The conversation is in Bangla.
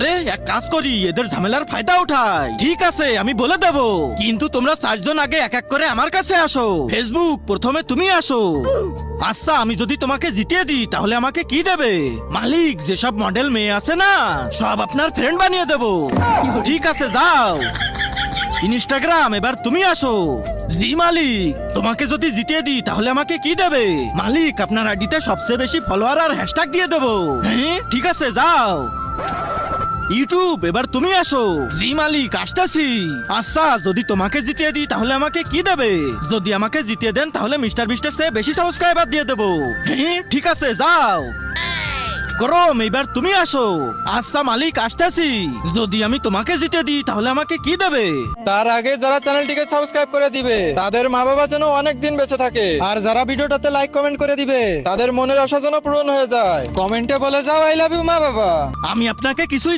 আরে এক কাজ করি, এদের ঝামেলার ফায়দা উঠাই। ঠিক আছে, আমি বলে দেব, কিন্তু তোমরা 4 জন আগে এক এক করে আমার কাছে আসো। ফেসবুক প্রথমে তুমি আসো। আচ্ছা, আমি যদি তোমাকে জিতিয়ে দিই তাহলে আমাকে কি দেবে? মালিক, যেসব মডেল মেয়ে আছে না সব আপনার ফ্রেন্ড বানিয়ে দেব। ঠিক আছে, যাও। ইনস্টাগ্রাম, এবার তুমি আসো। জি মালিক, তোমাকে যদি জিতিয়ে দিই তাহলে আমাকে কি দেবে? মালিক, আপনার আইডিতে সবচেয়ে বেশি ফলোয়ার আর হ্যাশট্যাগ দিয়ে দেবো। হ্যাঁ ঠিক আছে, যাও। ইউটিউব, এবার তুমি আসো। জি মালিক, আসতেছি। আচ্ছা, যদি তোমাকে জিতিয়ে দিই তাহলে আমাকে কি দেবে? যদি আমাকে জিতিয়ে দেন তাহলে মিস্টার বিস্টের চেয়ে বেশি সাবস্ক্রাইবার দিয়ে দেবো। হ্যাঁ ঠিক আছে, যাও। করম, এবার তুমি আসো। আচ্ছা মালিক, আসতেছি। যদি আমি তোমাকে জিতে দিই তাহলে আমাকে কি দেবে? তার আগে যারা চ্যানেলটিকে সাবস্ক্রাইব করে দিবে তাদের মা বাবা যেন অনেক দিন বেঁচে থাকে, আর যারা ভিডিওটাতে লাইক কমেন্ট করে দিবে তাদের মনের আশা যেন পূরণ হয়ে যায়। কমেন্টে বলে যাও আই লাভ ইউ মা বাবা। আমি আপনাকে কিছুই